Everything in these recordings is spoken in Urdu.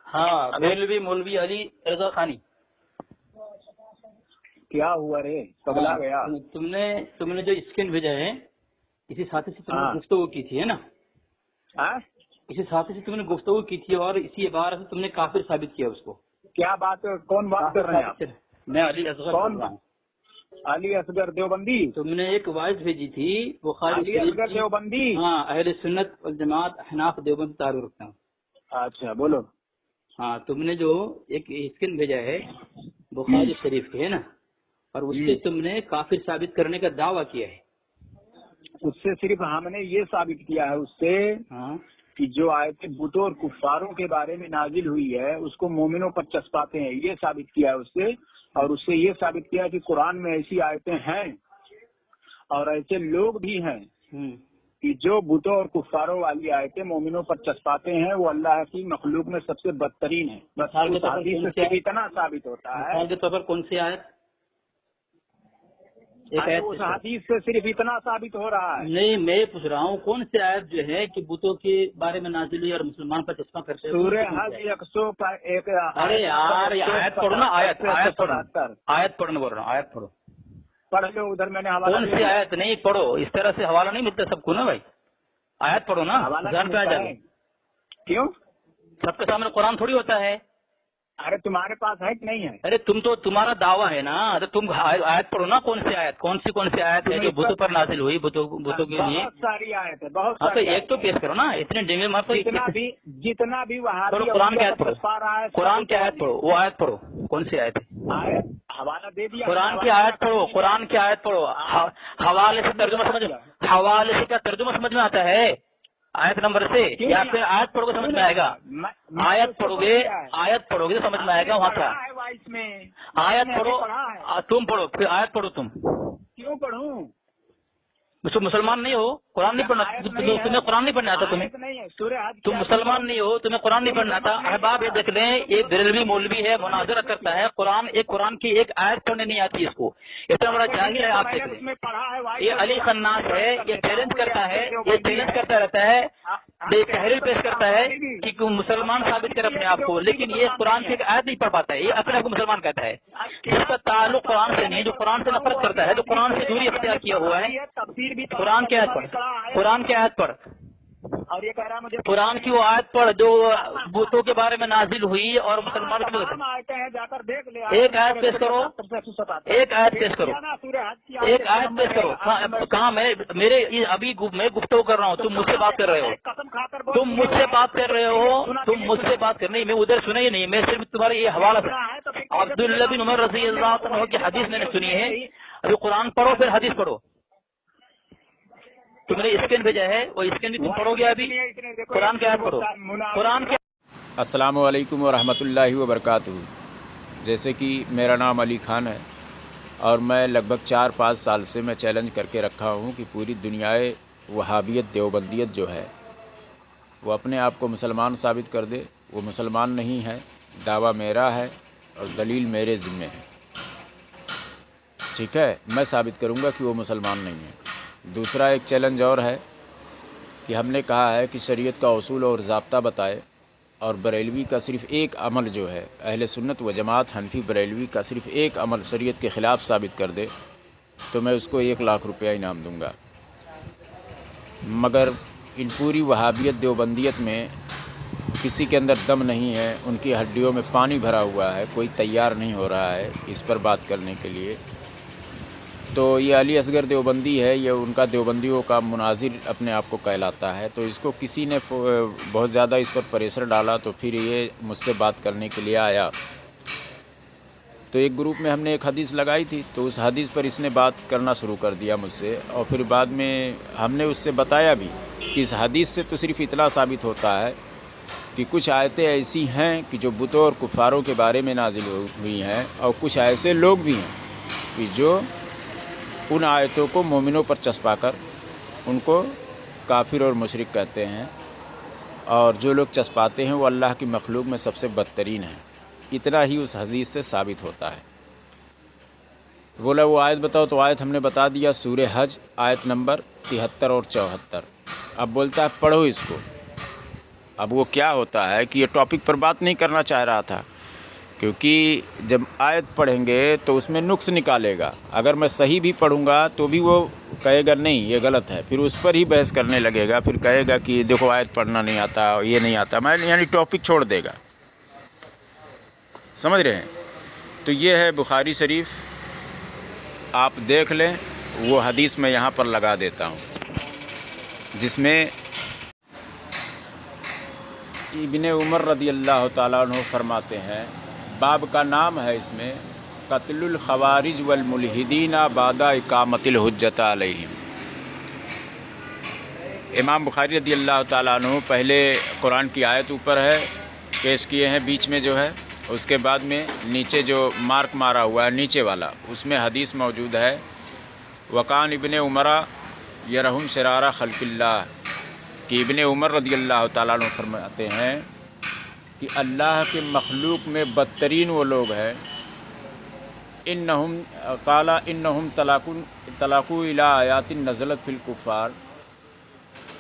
ہاں مولوی علی رضا خانی. کیا ہوا رے پگلا گیا؟ تم نے جو اسکین بھیجا ہے اسی ساتھی سے تم نے گفتگو کی تھی ہے نا؟ اسی ساتھی سے تم نے گفتگو کی تھی اور اسی عبارت سے تم نے کافر ثابت کیا اس کو. کیا بات ہے؟ کون بات کر رہے ہیں؟ میں علی اصغر. کون؟ علی اصغر دیوبندی. تم نے ایک وائس بھیجی تھی بخاری علی اصغر دیوبندی. ہاں اہل سنت والجماعت احناف دیوبند تعارف رکھتا ہوں. اچھا بولو. ہاں تم نے جو ایک اسکین بھیجا ہے بخاری شریف کے ہے نا، اور اس سے تم نے کافر ثابت کرنے کا دعویٰ کیا ہے. اس سے صرف ہم نے یہ ثابت کیا ہے اس سے کہ جو آیتیں بتوں اور کفاروں کے بارے میں نازل ہوئی ہے اس کو مومنوں پر چسپاتے ہیں، یہ ثابت کیا ہے اس سے. اور اس سے یہ ثابت کیا کہ قرآن میں ایسی آیتیں ہیں اور ایسے لوگ بھی ہیں کہ جو بتوں اور کفاروں والی آیتیں مومنوں پر چسپاتے ہیں، وہ اللہ کی مخلوق میں سب سے بدترین ہے. بس حدیث سے اتنا ثابت ہوتا ہے. مثال کے طور پر کون سی آیت؟ اس حدیث سے صرف اتنا ثابت ہو رہا ہے. نہیں میں پوچھ رہا ہوں کون سی آیت جو ہے کہ بتوں کے بارے میں نازل ہوئی اور مسلمان پر چشمہ کرتے ہیں؟ سورہ حج 101. ارے یار آیت پڑھو نا، آیت پڑھنا بول رہا ہوں، آیت پڑھو. پڑھ لو ادھر میں نے حوالہ. کون سی آیت؟ نہیں پڑھو، اس طرح سے حوالہ نہیں ملتا سب کو نا بھائی. آیت پڑھو نا، جان پہ آ جائے. کیوں؟ سب کے سامنے قرآن تھوڑی ہوتا ہے. ارے تمہارے پاس ہے کہ نہیں ہے؟ ارے تم تو تمہارا دعویٰ ہے نا، تم آیت پڑھو نا. کون سی آیت؟ کون سی آیت ہے جو بتوں پر نازل ہوئی؟ بتوں کے لیے بہت ساری آیت ہے، بہت ساری. ایک تو پیش کرو نا، اتنے ڈنگے مت. جتنا بھی وہاں قرآن کی آیت پڑھو، قرآن کی آیت پڑھو، وہ آیت پڑھو. کون سی آیت ہے؟ حوالہ دے دیا. قرآن کی آیت پڑھو، قرآن کی آیت پڑھو. حوالے سے کیا ترجمہ سمجھ میں آتا ہے؟ آیت نمبر سے یا پھر آیت پڑھو گے سمجھ میں آئے گا. آیت پڑھو گے تو سمجھ میں آئے گا. وہاں کا آیت پڑھو، تم پڑھو، پھر آیت پڑھو. تم کیوں پڑھوں؟ مسلمان نہیں ہو؟ قرآن نہیں پڑھنا تمہیں؟ قرآن نہیں پڑھنا آتا تمہیں؟ تم مسلمان نہیں ہو، تمہیں قرآن نہیں پڑھنا آتا. احباب یہ دیکھ لیں، ایک بریلوی مولوی ہے، مناظرہ کرتا ہے. قرآن کی ایک آیت پڑھنے نہیں آتی اس کو. اتنا بڑا جاہل ہے. آپ دیکھ لیں، یہ علی خناس ہے، یہ چیلنج کرتا ہے، یہ چیلنج کرتا رہتا ہے، یہ تحریر پیش کرتا ہے کہ مسلمان ثابت کرے اپنے آپ کو، لیکن یہ قرآن کی ایک آیت نہیں پڑھ پاتا ہے. یہ اپنے آپ کو مسلمان کہتا ہے. اس کا تعلق قرآن سے نہیں، جو قرآن سے نفرت کرتا ہے، جو قرآن سے دوری اختیار کیا ہوا ہے. قرآن کی آیت پڑھ، قرآن کی آیت پڑھ، اور یہ کہہ رہا مجھے قرآن کی وہ آیت پڑھ جو بتوں کے بارے میں نازل ہوئی اور مسلمان کو جا کر دیکھ لے. ایک آیت پیش کرو، ایک آیت پیش کرو، ایک آیت پیش کرو. کہاں میرے ابھی میں گفتگو کر رہا ہوں، تم مجھ سے بات کر رہے ہو، تم مجھ سے بات کر رہے ہو، تم مجھ سے بات کر نہیں. میں ادھر سنا ہی نہیں، میں صرف تمہارے یہ حوالہ ہے. عبداللہ بن عمر رضی اللہ عنہ کی حدیث میں نے سنی ہے. ابھی قرآن پڑھو پھر حدیث پڑھو. تم نے اسکین بھیجا ہے، وہ اسکین بھی تم پڑھو گے. ابھی قرآن کی آیت پڑھو، قرآن کی. السلام علیکم ورحمۃ اللہ وبرکاتہ. جیسے کہ میرا نام علی خان ہے اور میں لگ بھگ 4-5 سال سے میں چیلنج کر کے رکھا ہوں کہ پوری دنیائے وہابیت دیوبندیت جو ہے وہ اپنے آپ کو مسلمان ثابت کر دے. وہ مسلمان نہیں ہے، دعویٰ میرا ہے اور دلیل میرے ذمے ہے. ٹھیک ہے، میں ثابت کروں گا کہ وہ مسلمان نہیں ہے. دوسرا ایک چیلنج اور ہے کہ ہم نے کہا ہے کہ شریعت کا اصول اور ضابطہ بتائے اور بریلوی کا صرف ایک عمل جو ہے، اہل سنت و جماعت حنفی بریلوی کا صرف ایک عمل شریعت کے خلاف ثابت کر دے تو میں اس کو 1 لاکھ روپیہ انعام دوں گا. مگر ان پوری وہابیت دیوبندیت میں کسی کے اندر دم نہیں ہے، ان کی ہڈیوں میں پانی بھرا ہوا ہے، کوئی تیار نہیں ہو رہا ہے اس پر بات کرنے کے لیے. تو یہ علی اصغر دیوبندی ہے، یہ ان کا دیوبندیوں کا مناظر اپنے آپ کو کہلاتا ہے. تو اس کو کسی نے بہت زیادہ اس پر پریشر ڈالا تو پھر یہ مجھ سے بات کرنے کے لیے آیا. تو ایک گروپ میں ہم نے ایک حدیث لگائی تھی، تو اس حدیث پر اس نے بات کرنا شروع کر دیا مجھ سے. اور پھر بعد میں ہم نے اس سے بتایا بھی کہ اس حدیث سے تو صرف اتنا ثابت ہوتا ہے کہ کچھ آیتیں ایسی ہیں کہ جو بتوں اور کفاروں کے بارے میں نازل ہوئی ہیں، اور کچھ ایسے لوگ بھی ہیں کہ جو ان آیتوں کو مومنوں پر چسپا کر ان کو کافر اور مشرک کہتے ہیں، اور جو لوگ چسپاتے ہیں وہ اللہ کی مخلوق میں سب سے بدترین ہیں. اتنا ہی اس حدیث سے ثابت ہوتا ہے. بولا وہ آیت بتاؤ، تو آیت ہم نے بتا دیا، سورہ حج آیت نمبر 73 اور 74. اب بولتا ہے پڑھو اس کو. اب وہ کیا ہوتا ہے کہ یہ ٹاپک پر بات نہیں کرنا چاہ رہا تھا، کیونکہ جب آیت پڑھیں گے تو اس میں نقص نکالے گا. اگر میں صحیح بھی پڑھوں گا تو بھی وہ کہے گا نہیں یہ غلط ہے، پھر اس پر ہی بحث کرنے لگے گا، پھر کہے گا کہ دیکھو آیت پڑھنا نہیں آتا، یہ نہیں آتا، میں یعنی ٹاپک چھوڑ دے گا. سمجھ رہے ہیں؟ تو یہ ہے بخاری شریف، آپ دیکھ لیں. وہ حدیث میں یہاں پر لگا دیتا ہوں جس میں ابن عمر رضی اللہ تعالیٰ عنہ فرماتے ہیں، باب کا نام ہے اس میں قتل الخوارج والملحدین بعد اقامت الحجۃ علیہم. امام بخاری رضی اللہ تعالیٰ عنہ پہلے قرآن کی آیت اوپر ہے پیش کیے ہیں بیچ میں جو ہے، اس کے بعد میں نیچے جو مارک مارا ہوا ہے نیچے والا اس میں حدیث موجود ہے، وقان ابن عمر یرہم شرار خلق اللہ، کہ ابن عمر رضی اللہ تعالیٰ عنہ فرماتے ہیں کہ اللہ کے مخلوق میں بدترین وہ لوگ ہیں، انہم طلاقو الی آیات نزلت فی الکفار،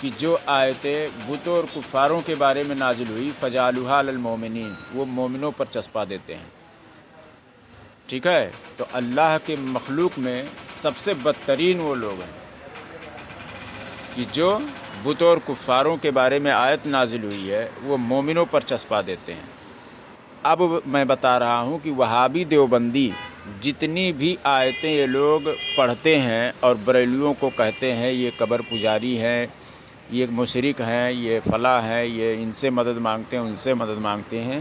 کہ جو آیتیں بتوں اور کفاروں کے بارے میں نازل ہوئی فجعلوہا علی المؤمنین، وہ مومنوں پر چسپا دیتے ہیں. ٹھیک ہے؟ تو اللہ کے مخلوق میں سب سے بدترین وہ لوگ ہیں کہ جو بتوں اور کفاروں کے بارے میں آیت نازل ہوئی ہے وہ مومنوں پر چسپا دیتے ہیں. اب میں بتا رہا ہوں کہ وہابی دیوبندی جتنی بھی آیتیں یہ لوگ پڑھتے ہیں اور بریلویوں کو کہتے ہیں یہ قبر پجاری ہیں، یہ مشرک ہیں، یہ فلاں ہیں، یہ ان سے مدد مانگتے ہیں، ان سے مدد مانگتے ہیں،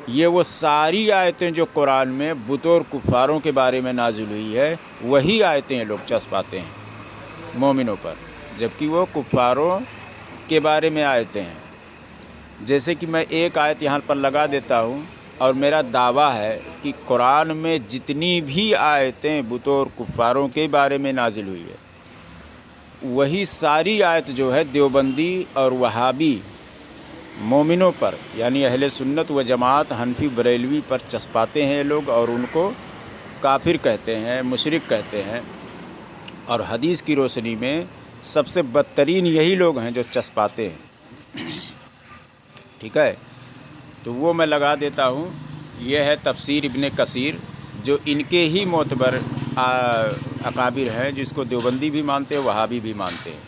یہ وہ ساری آیتیں جو قرآن میں بتوں اور کفاروں کے بارے میں نازل ہوئی ہے وہی آیتیں یہ لوگ چسپاتے ہیں مومنوں پر، جبکہ وہ کفاروں کے بارے میں آیتیں ہیں. جیسے کہ میں ایک آیت یہاں پر لگا دیتا ہوں، اور میرا دعویٰ ہے کہ قرآن میں جتنی بھی آیتیں بتوں اور کفاروں کے بارے میں نازل ہوئی ہے وہی ساری آیت جو ہے دیوبندی اور وہابی مومنوں پر یعنی اہل سنت و جماعت حنفی بریلوی پر چسپاتے ہیں لوگ، اور ان کو کافر کہتے ہیں، مشرک کہتے ہیں. اور حدیث کی روشنی میں سب سے بدترین یہی لوگ ہیں جو چسپاتے ہیں. ٹھیک ہے؟ تو وہ میں لگا دیتا ہوں. یہ ہے تفسیر ابن کثیر جو ان کے ہی معتبر اکابر ہیں، جس کو دیوبندی بھی مانتے ہیں، وہابی بھی مانتے ہیں.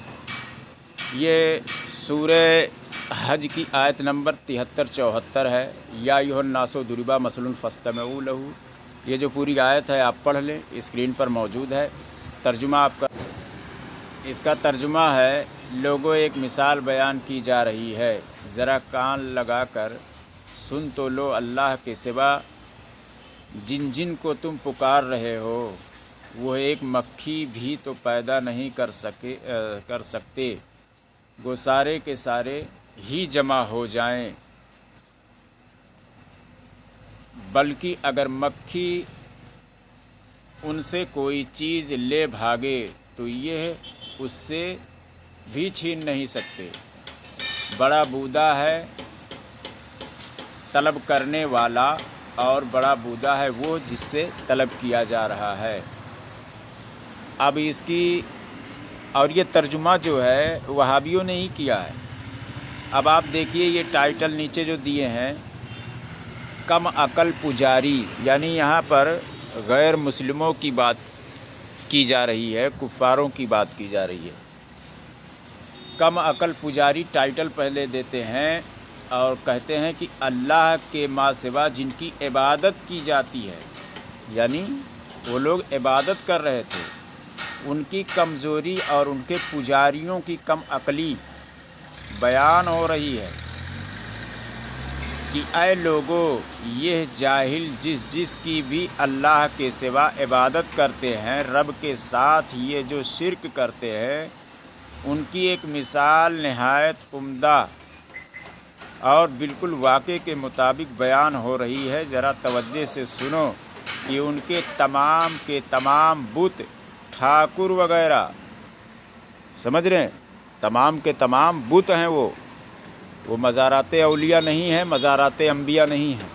یہ سورہ حج کی آیت نمبر 73-74 ہے، یا ایھا الناس ضرب مثل فاستمعوا لہ. یہ جو پوری آیت ہے آپ پڑھ لیں، اسکرین پر موجود ہے. ترجمہ آپ کا، اس کا ترجمہ ہے، لوگوں ایک مثال بیان کی جا رہی ہے، ذرا کان لگا کر سن تو لو، اللہ کے سوا جن جن کو تم پکار رہے ہو وہ ایک مکھی بھی تو پیدا نہیں کر سکتے، وہ سارے کے سارے ہی جمع ہو جائیں، بلکہ اگر مکھی ان سے کوئی چیز لے بھاگے تو یہ اس سے بھی چھین نہیں سکتے. بڑا بودا ہے طلب کرنے والا، اور بڑا بودا ہے وہ جس سے طلب کیا جا رہا ہے. اب اس کی، اور یہ ترجمہ جو ہے وہابیوں نے ہی کیا ہے. اب آپ دیکھیے یہ ٹائٹل نیچے جو دیے ہیں، کم عقل پجاری، یعنی یہاں پر غیر مسلموں کی بات کی جا رہی ہے، کفاروں کی بات کی جا رہی ہے. کم عقل پجاری ٹائٹل پہلے دیتے ہیں اور کہتے ہیں کہ اللہ کے ماں سوا جن کی عبادت کی جاتی ہے، یعنی وہ لوگ عبادت کر رہے تھے، ان کی کمزوری اور ان کے پجاریوں کی کم عقلی بیان ہو رہی ہے کہ اے لوگو، یہ جاہل جس کی بھی اللہ کے سوا عبادت کرتے ہیں، رب کے ساتھ یہ جو شرک کرتے ہیں، ان کی ایک مثال نہایت عمدہ اور بالکل واقعے کے مطابق بیان ہو رہی ہے. ذرا توجہ سے سنو کہ ان کے تمام بت، ٹھاکر وغیرہ، سمجھ رہے ہیں، تمام کے تمام بت ہیں، وہ مزارات اولیاء نہیں ہیں، مزارات انبیاء نہیں ہیں.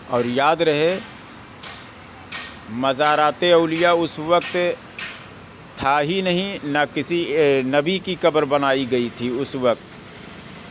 اور یاد رہے مزارات اولیاء اس وقت تھا ہی نہیں، نہ کسی نبی کی قبر بنائی گئی تھی اس وقت.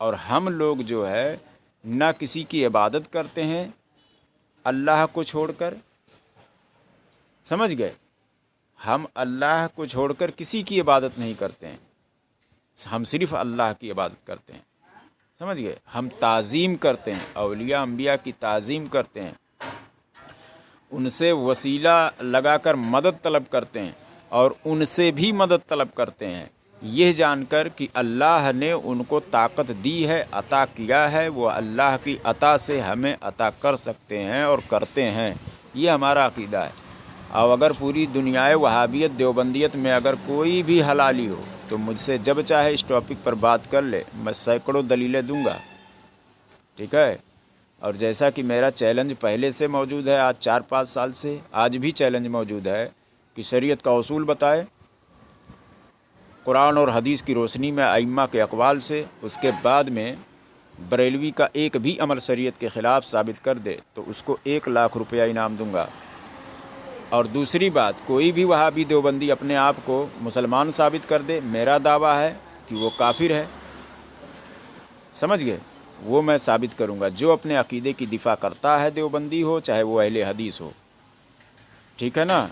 اور ہم لوگ جو ہے نہ کسی کی عبادت کرتے ہیں اللہ کو چھوڑ کر، سمجھ گئے؟ ہم اللہ کو چھوڑ کر کسی کی عبادت نہیں کرتے ہیں، ہم صرف اللہ کی عبادت کرتے ہیں، سمجھ گئے؟ ہم تعظیم کرتے ہیں، اولیاء انبیاء کی تعظیم کرتے ہیں، ان سے وسیلہ لگا کر مدد طلب کرتے ہیں اور ان سے بھی مدد طلب کرتے ہیں، یہ جان کر کہ اللہ نے ان کو طاقت دی ہے، عطا کیا ہے، وہ اللہ کی عطا سے ہمیں عطا کر سکتے ہیں اور کرتے ہیں، یہ ہمارا عقیدہ ہے۔ اور اگر پوری دنیائے وہابیت دیوبندیت میں اگر کوئی بھی حلالی ہو تو مجھ سے جب چاہے اس ٹاپک پر بات کر لے، میں سینکڑوں دلیلیں دوں گا، ٹھیک ہے؟ اور جیسا کہ میرا چیلنج پہلے سے موجود ہے، آج 4-5 سال سے، آج بھی چیلنج موجود ہے کہ شریعت کا اصول بتائے قرآن اور حدیث کی روشنی میں ائمہ کے اقوال سے، اس کے بعد میں بریلوی کا ایک بھی عمل شریعت کے خلاف ثابت کر دے تو اس کو 1 لاکھ روپیہ انعام دوں گا۔ اور دوسری بات، کوئی بھی وہابی دیوبندی اپنے آپ کو مسلمان ثابت کر دے، میرا دعویٰ ہے کہ وہ کافر ہے، سمجھ گئے؟ وہ میں ثابت کروں گا۔ جو اپنے عقیدے کی دفاع کرتا ہے، دیوبندی ہو چاہے وہ اہل حدیث ہو، ٹھیک ہے نا،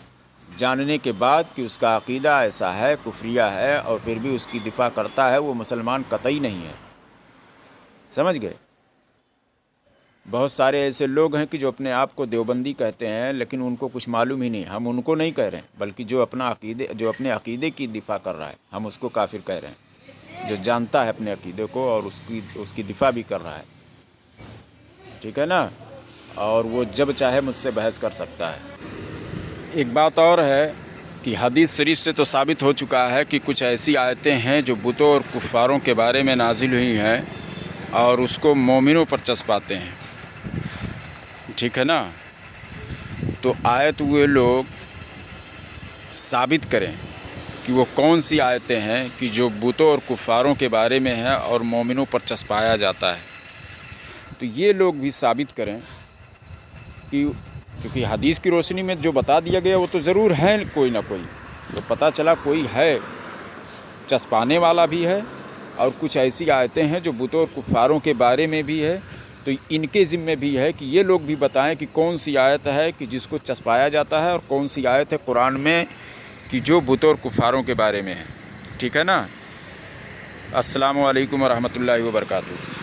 جاننے کے بعد کہ اس کا عقیدہ ایسا ہے، کفریہ ہے، اور پھر بھی اس کی دفاع کرتا ہے، وہ مسلمان قطعی نہیں ہے، سمجھ گئے؟ بہت سارے ایسے لوگ ہیں کہ جو اپنے آپ کو دیوبندی کہتے ہیں لیکن ان کو کچھ معلوم ہی نہیں، ہم ان کو نہیں کہہ رہے ہیں، بلکہ جو اپنے عقیدے کی دفاع کر رہا ہے ہم اس کو کافر کہہ رہے ہیں، جو جانتا ہے اپنے عقیدے کو اور اس کی دفاع بھی کر رہا ہے، ٹھیک ہے نا، اور وہ جب چاہے مجھ سے بحث کر سکتا ہے۔ ایک بات اور ہے کہ حدیث شریف سے تو ثابت ہو چکا ہے کہ کچھ ایسی آیتیں ہیں جو بتوں اور کفاروں کے بارے میں نازل ہوئی ہیں اور اس کو مومنوں پر چسپاتے ہیں، ٹھیک ہے نا، تو آیت وہ لوگ ثابت کریں کہ وہ کون سی آیتیں ہیں کہ جو بتوں اور کفاروں کے بارے میں ہیں اور مومنوں پر چسپایا جاتا ہے، تو یہ لوگ بھی ثابت کریں کہ کیونکہ حدیث کی روشنی میں جو بتا دیا گیا وہ تو ضرور ہے کوئی نہ کوئی، تو پتہ چلا کوئی ہے چسپانے والا بھی ہے، اور کچھ ایسی آیتیں ہیں جو بتوں اور کفاروں کے بارے میں بھی ہے، تو ان کے ذمے بھی ہے کہ یہ لوگ بھی بتائیں کہ کون سی آیت ہے کہ جس کو چسپایا جاتا ہے اور کون سی آیت ہے قرآن میں کہ جو بتوں اور کفاروں کے بارے میں ہے، ٹھیک ہے نا۔ السلام علیکم ورحمۃ اللہ وبرکاتہ۔